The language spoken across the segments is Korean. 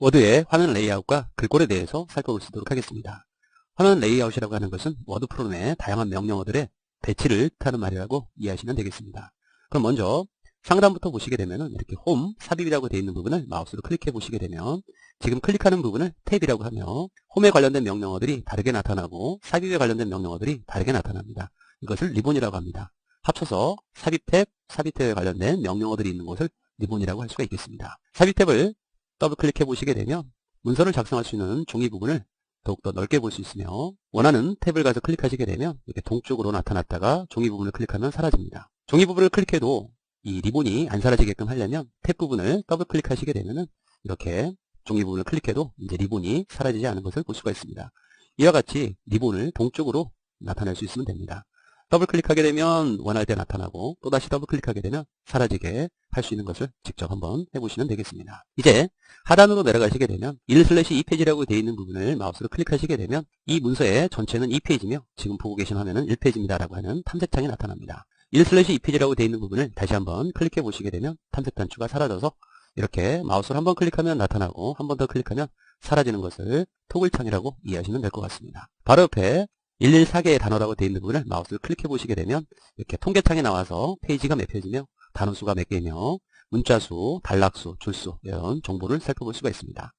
워드의 화면 레이아웃과 글꼴에 대해서 살펴보도록 하겠습니다. 화면 레이아웃이라고 하는 것은 워드 프로그램의 다양한 명령어들의 배치를 뜻하는 말이라고 이해하시면 되겠습니다. 그럼 먼저 상단부터 보시게 되면 이렇게 홈, 삽입이라고 되어 있는 부분을 마우스로 클릭해 보시게 되면 지금 클릭하는 부분을 탭이라고 하며 홈에 관련된 명령어들이 다르게 나타나고 삽입에 관련된 명령어들이 다르게 나타납니다. 이것을 리본이라고 합니다. 합쳐서 삽입 탭, 삽입 탭에 관련된 명령어들이 있는 곳을 리본이라고 할 수가 있겠습니다. 삽입 탭을 더블 클릭해 보시게 되면 문서를 작성할 수 있는 종이 부분을 더욱더 넓게 볼 수 있으며 원하는 탭을 가서 클릭하시게 되면 이렇게 동쪽으로 나타났다가 종이 부분을 클릭하면 사라집니다. 종이 부분을 클릭해도 이 리본이 안 사라지게끔 하려면 탭 부분을 더블 클릭하시게 되면 이렇게 종이 부분을 클릭해도 이제 리본이 사라지지 않은 것을 볼 수가 있습니다. 이와 같이 리본을 동쪽으로 나타낼 수 있으면 됩니다. 더블 클릭하게 되면 원할 때 나타나고 또다시 더블 클릭하게 되면 사라지게 할 수 있는 것을 직접 한번 해보시면 되겠습니다. 이제 하단으로 내려가시게 되면 1/2페이지라고 되어 있는 부분을 마우스로 클릭하시게 되면 이 문서의 전체는 2페이지며 지금 보고 계신 화면은 1페이지입니다 라고 하는 탐색창이 나타납니다. 1/2페이지라고 되어 있는 부분을 다시 한번 클릭해 보시게 되면 탐색 단추가 사라져서 이렇게 마우스를 한번 클릭하면 나타나고 한 번 더 클릭하면 사라지는 것을 토글창이라고 이해하시면 될 것 같습니다. 바로 옆에 114개의 단어라고 되어 있는 부분을 마우스를 클릭해 보시게 되면 이렇게 통계창이 나와서 페이지가 몇 페이지며 단어수가 몇 개이며 문자수, 단락수, 줄수 이런 정보를 살펴볼 수가 있습니다.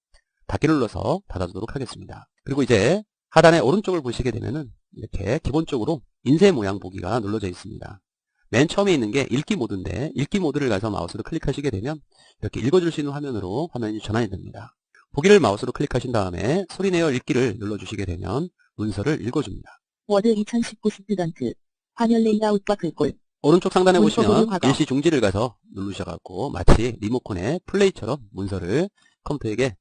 닫기를 눌러서 닫아주도록 하겠습니다. 그리고 이제 하단의 오른쪽을 보시게 되면은 이렇게 기본적으로 인쇄 모양 보기가 눌러져 있습니다. 맨 처음에 있는 게 읽기 모드인데 읽기 모드를 가서 마우스로 클릭하시게 되면 이렇게 읽어줄 수 있는 화면으로 화면이 전환이 됩니다. 보기를 마우스로 클릭하신 다음에 소리내어 읽기를 눌러주시게 되면 문서를 읽어줍니다. 워드 2019 스튜던트 화면 레이아웃과 글꼴 오른쪽 상단에 문서 보시면 보류 과거. 일시 중지를 가서 누르셔갖고 마치 리모컨의 플레이처럼 문서를 컴퓨터에게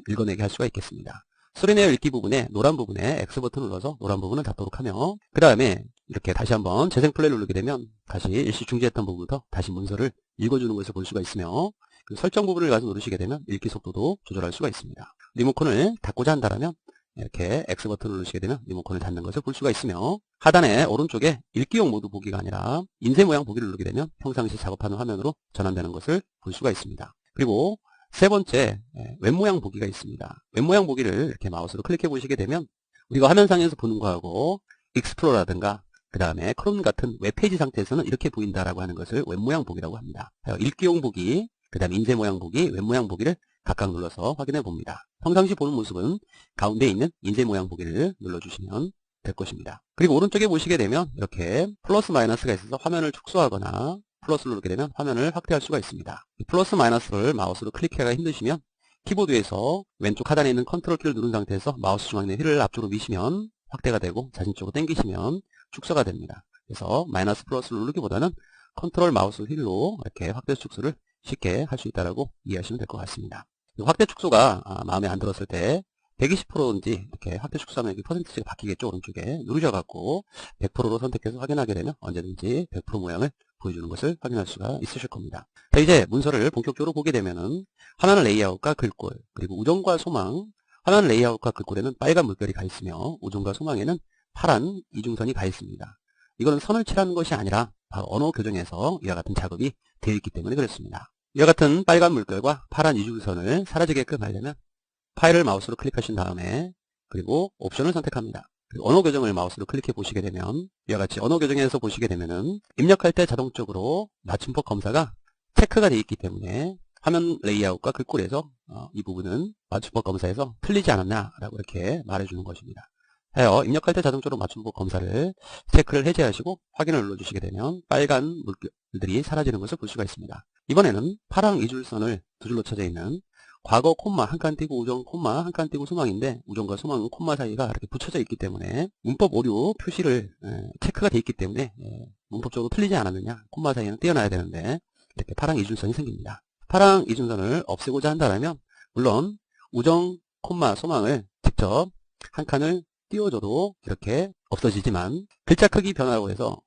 읽어내게 할 수가 있겠습니다. 소리내어 읽기 부분에 노란 부분에 X 버튼 눌러서 노란 부분을 닫도록 하며 그 다음에 이렇게 다시 한번 재생 플레이를 누르게 되면 다시 일시 중지했던 부분부터 다시 문서를 읽어주는 것을 볼 수가 있으며 그 설정 부분을 가서 누르시게 되면 읽기 속도도 조절할 수가 있습니다. 리모컨을 닫고자 한다면 이렇게 X 버튼을 누르시게 되면 리모컨을 닫는 것을 볼 수가 있으며 하단에 오른쪽에 읽기용 모드 보기가 아니라 인쇄 모양 보기를 누르게 되면 평상시 작업하는 화면으로 전환되는 것을 볼 수가 있습니다. 그리고 세 번째 웹 모양 보기가 있습니다. 웹 모양 보기를 이렇게 마우스로 클릭해 보시게 되면 우리가 화면상에서 보는 거하고 익스플로러라든가 그 다음에 크롬 같은 웹페이지 상태에서는 이렇게 보인다라고 하는 것을 웹 모양 보기라고 합니다. 읽기용 보기, 그 다음에 인쇄 모양 보기, 웹 모양 보기를 각각 눌러서 확인해 봅니다. 평상시 보는 모습은 가운데 있는 인쇄 모양 보기를 눌러주시면 될 것입니다. 그리고 오른쪽에 보시게 되면 이렇게 플러스 마이너스가 있어서 화면을 축소하거나 플러스를 누르게 되면 화면을 확대할 수가 있습니다. 플러스 마이너스를 마우스로 클릭하기가 힘드시면 키보드에서 왼쪽 하단에 있는 컨트롤 키를 누른 상태에서 마우스 중앙의 휠을 앞쪽으로 미시면 확대가 되고 자신 쪽으로 당기시면 축소가 됩니다. 그래서 마이너스 플러스를 누르기보다는 컨트롤 마우스 휠로 이렇게 확대 축소를 쉽게 할 수 있다고 이해하시면 될 것 같습니다. 확대 축소가 마음에 안 들었을 때 120%인지 이렇게 확대 축소하면 여기 퍼센티지가 바뀌겠죠. 오른쪽에 누르셔갖고 100%로 선택해서 확인하게 되면 언제든지 100% 모양을 보여주는 것을 확인할 수가 있으실 겁니다. 자, 이제 문서를 본격적으로 보게 되면은 화면 레이아웃과 글꼴 그리고 우정과 소망, 화면 레이아웃과 글꼴에는 빨간 물결이 가 있으며 우정과 소망에는 파란 이중선이 가 있습니다. 이거는 선을 칠하는 것이 아니라 바로 언어 교정에서 이와 같은 작업이 되어 있기 때문에 그렇습니다. 이와 같은 빨간 물결과 파란 이중선을 사라지게끔 하려면 파일을 마우스로 클릭하신 다음에 그리고 옵션을 선택합니다. 그리고 언어 교정을 마우스로 클릭해 보시게 되면 이와 같이 언어 교정에서 보시게 되면은 입력할 때 자동적으로 맞춤법 검사가 체크가 되어 있기 때문에 화면 레이아웃과 글꼴에서 이 부분은 맞춤법 검사에서 틀리지 않았나라고 이렇게 말해주는 것입니다. 하여 입력할 때 자동적으로 맞춤법 검사를 체크를 해제하시고 확인을 눌러주시게 되면 빨간 물들이 사라지는 것을 볼 수가 있습니다. 이번에는 파랑 이줄선을 두 줄로 쳐져 있는 과거 콤마 한 칸 띄고 우정 콤마 한 칸 띄고 소망인데 우정과 소망은 콤마 사이가 이렇게 붙여져 있기 때문에 문법 오류 표시를 체크가 되어 있기 때문에 문법적으로 틀리지 않았느냐 콤마 사이는 띄어놔야 되는데 이렇게 파랑 이중선이 생깁니다. 파랑 이중선을 없애고자 한다면 물론 우정 콤마 소망을 직접 한 칸을 띄워줘도 이렇게 없어지지만 글자 크기 변화라고 해서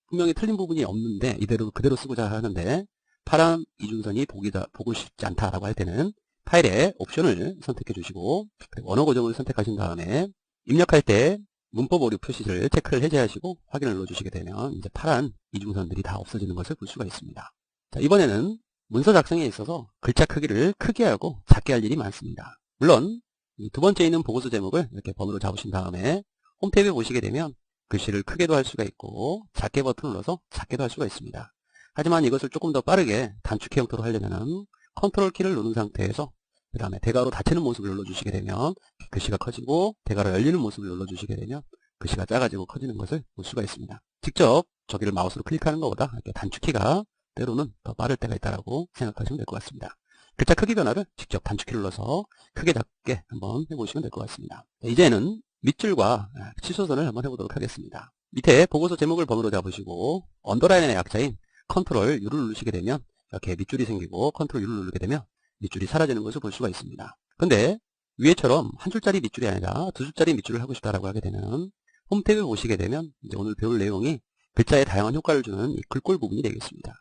분명히 틀린 부분이 없는데 이대로 그대로 쓰고자 하는데 파란 이중선이 보고 싶지 않다라고 할 때는 파일의 옵션을 선택해 주시고 언어 고정을 선택하신 다음에 입력할 때 문법 오류 표시를 체크를 해제하시고 확인을 눌러주시게 되면 이제 파란 이중선들이 다 없어지는 것을 볼 수가 있습니다. 자, 이번에는 문서 작성에 있어서 글자 크기를 크게 하고 작게 할 일이 많습니다. 물론 이 두 번째 있는 보고서 제목을 이렇게 번호로 잡으신 다음에 홈 탭에 보시게 되면 글씨를 크게도 할 수가 있고 작게 버튼을 눌러서 작게도 할 수가 있습니다. 하지만 이것을 조금 더 빠르게 단축키 형태로 하려면 컨트롤 키를 누른 상태에서 그 다음에 대괄호 닫히는 모습을 눌러주시게 되면 글씨가 커지고 대괄호 열리는 모습을 눌러주시게 되면 글씨가 작아지고 커지는 것을 볼 수가 있습니다. 직접 저기를 마우스로 클릭하는 것보다 이렇게 단축키가 때로는 더 빠를 때가 있다고 생각하시면 될 것 같습니다. 글자 크기 변화를 직접 단축키를 눌러서 크게 작게 한번 해보시면 될 것 같습니다. 이제는 밑줄과 치솟선을 한번 해보도록 하겠습니다. 밑에 보고서 제목을 번호로 잡으시고 언더라인의 약자인 컨트롤 U를 누르시게 되면 이렇게 밑줄이 생기고 컨트롤 U를 누르게 되면 밑줄이 사라지는 것을 볼 수가 있습니다. 근데 위에처럼 한 줄짜리 밑줄이 아니라 두 줄짜리 밑줄을 하고 싶다라고 하게 되면 홈 탭에 보시게 되면 이제 오늘 배울 내용이 글자에 다양한 효과를 주는 이 글꼴 부분이 되겠습니다.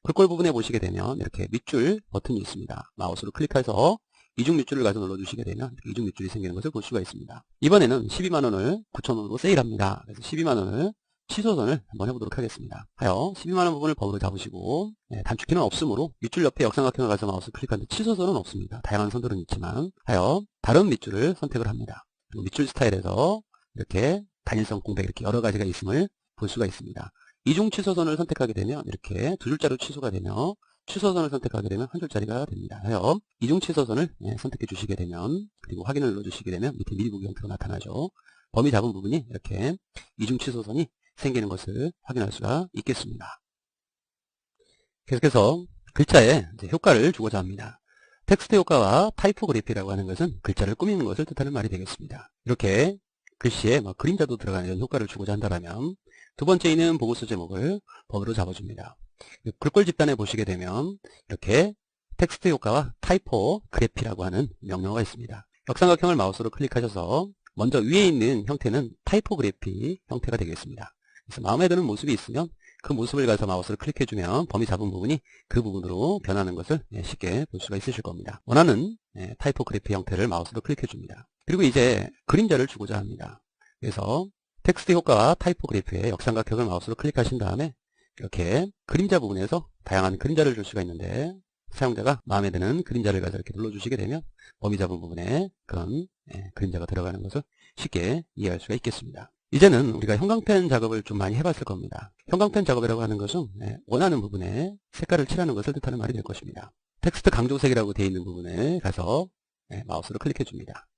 글꼴 부분에 보시게 되면 이렇게 밑줄 버튼이 있습니다. 마우스로 클릭해서 이중 밑줄을 가서 눌러주시게 되면 이중 밑줄이 생기는 것을 볼 수가 있습니다. 이번에는 12만원을 9,000원으로 세일합니다. 그래서 12만원을 치솟선을 한번 해보도록 하겠습니다. 하여 12만원 부분을 번호로 잡으시고 단축키는 없으므로 밑줄 옆에 역삼각형을 가서 마우스 클릭하는데 치솟선은 없습니다. 다양한 선들은 있지만 하여 다른 밑줄을 선택을 합니다. 그리고 밑줄 스타일에서 이렇게 단일성 공백 이렇게 여러 가지가 있음을 볼 수가 있습니다. 이중 취소선을 선택하게 되면 이렇게 두 줄자로 취소가 되며 취소선을 선택하게 되면 한 줄짜리가 됩니다. 하여 이중 취소선을 선택해 주시게 되면 그리고 확인을 눌러주시게 되면 밑에 미리 보기 형태로 나타나죠. 범위 잡은 부분이 이렇게 이중 취소선이 생기는 것을 확인할 수가 있겠습니다. 계속해서 글자에 이제 효과를 주고자 합니다. 텍스트 효과와 타이포그래피라고 하는 것은 글자를 꾸미는 것을 뜻하는 말이 되겠습니다. 이렇게 글씨에 그림자도 들어가는 이런 효과를 주고자 한다면 두 번째 있는 보고서 제목을 번호로 잡아줍니다. 글꼴 집단에 보시게 되면 이렇게 텍스트 효과와 타이포그래피라고 하는 명령어가 있습니다. 역삼각형을 마우스로 클릭하셔서 먼저 위에 있는 형태는 타이포그래피 형태가 되겠습니다. 그래서 마음에 드는 모습이 있으면 그 모습을 가서 마우스를 클릭해주면 범위 잡은 부분이 그 부분으로 변하는 것을 쉽게 볼 수가 있으실 겁니다. 원하는 타이포그래피 형태를 마우스로 클릭해줍니다. 그리고 이제 그림자를 주고자 합니다. 그래서 텍스트 효과와 타이포그래피의 역삼각형을 마우스로 클릭하신 다음에 이렇게 그림자 부분에서 다양한 그림자를 줄 수가 있는데 사용자가 마음에 드는 그림자를 가서 이렇게 눌러주시게 되면 범위 잡은 부분에 그런 그림자가 들어가는 것을 쉽게 이해할 수가 있겠습니다. 이제는 우리가 형광펜 작업을 좀 많이 해봤을 겁니다. 형광펜 작업이라고 하는 것은 원하는 부분에 색깔을 칠하는 것을 뜻하는 말이 될 것입니다. 텍스트 강조색이라고 되어 있는 부분에 가서 마우스로 클릭해 줍니다.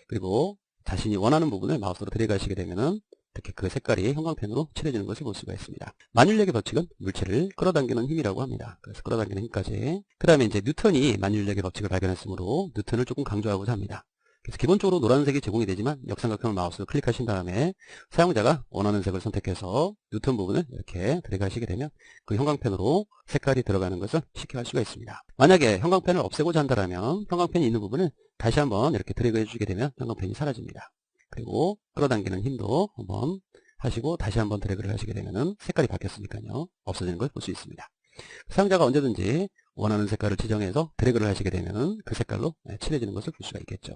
그리고 자신이 원하는 부분을 마우스로 데려가시게 되면은 이렇게 그 색깔이 형광펜으로 칠해지는 것을 볼 수가 있습니다. 만율력의 법칙은 물체를 끌어당기는 힘이라고 합니다. 그래서 끌어당기는 힘까지. 그 다음에 이제 뉴턴이 만율력의 법칙을 발견했으므로 뉴턴을 조금 강조하고자 합니다. 그래서 기본적으로 노란색이 제공이 되지만 역삼각형을 마우스로 클릭하신 다음에 사용자가 원하는 색을 선택해서 뉴턴 부분을 이렇게 데려가시게 되면 그 형광펜으로 색깔이 들어가는 것을 쉽게 할 수가 있습니다. 만약에 형광펜을 없애고자 한다면 형광펜이 있는 부분을 다시 한번 이렇게 드래그 해주게 되면 형광펜이 사라집니다. 그리고 끌어당기는 힘도 한번 하시고 다시 한번 드래그를 하시게 되면 색깔이 바뀌었으니까요. 없어지는 걸 볼 수 있습니다. 사용자가 언제든지 원하는 색깔을 지정해서 드래그를 하시게 되면 그 색깔로 칠해지는 것을 볼 수가 있겠죠.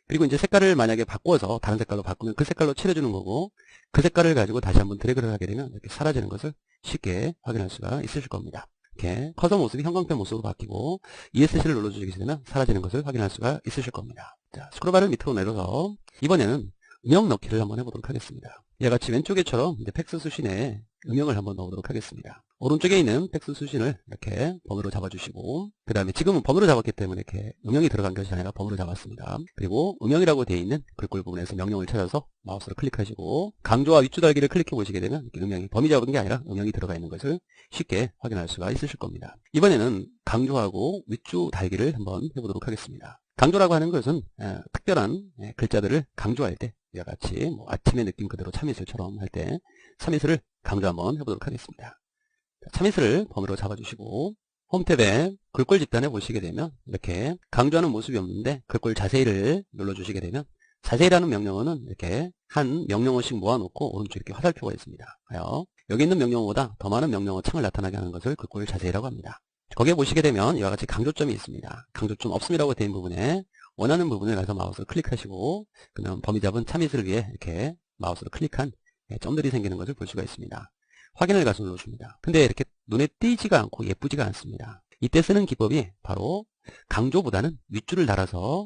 그리고 이제 색깔을 만약에 바꿔서 다른 색깔로 바꾸면 그 색깔로 칠해주는 거고 그 색깔을 가지고 다시 한번 드래그를 하게 되면 이렇게 사라지는 것을 쉽게 확인할 수가 있으실 겁니다. 이렇게 커서 모습이 형광펜 모습으로 바뀌고 ESC를 눌러주시게 되면 사라지는 것을 확인할 수가 있으실 겁니다. 자, 스크롤바를 밑으로 내려서 이번에는 음영 넣기를 한번 해보도록 하겠습니다. 이와 같이 왼쪽에처럼 이제 팩스 수신에 음영을 한번 넣어보도록 하겠습니다. 오른쪽에 있는 팩스 수신을 이렇게 번호로 잡아주시고 그 다음에 지금은 번호로 잡았기 때문에 이렇게 음영이 들어간 것이 아니라 번호로 잡았습니다. 그리고 음영이라고 되어 있는 글꼴 부분에서 명령을 찾아서 마우스로 클릭하시고 강조와 윗줄 달기를 클릭해 보시게 되면 이렇게 음영이 범위 잡은 게 아니라 음영이 들어가 있는 것을 쉽게 확인할 수가 있으실 겁니다. 이번에는 강조하고 윗줄 달기를 한번 해보도록 하겠습니다. 강조라고 하는 것은 특별한 글자들을 강조할 때 이와 같이 아침의 느낌 그대로 참이슬처럼 할 때 참이슬을 강조 한번 해보도록 하겠습니다. 참이슬을 번호로 잡아주시고 홈 탭에 글꼴 집단에 보시게 되면 이렇게 강조하는 모습이 없는데 글꼴 자세히를 눌러주시게 되면 자세히라는 명령어는 이렇게 한 명령어씩 모아놓고 오른쪽 이렇게 화살표가 있습니다. 여기 있는 명령어보다 더 많은 명령어 창을 나타나게 하는 것을 글꼴 자세히라고 합니다. 거기에 보시게 되면 이와 같이 강조점이 있습니다. 강조점 없음이라고 되어 있는 부분에 원하는 부분을 가서 마우스를 클릭하시고 그러면 범위 잡은 참이슬을 위해 이렇게 마우스로 클릭한 점들이 생기는 것을 볼 수가 있습니다. 확인을 가서 눌러줍니다. 근데 이렇게 눈에 띄지가 않고 예쁘지가 않습니다. 이때 쓰는 기법이 바로 강조보다는 윗줄을 달아서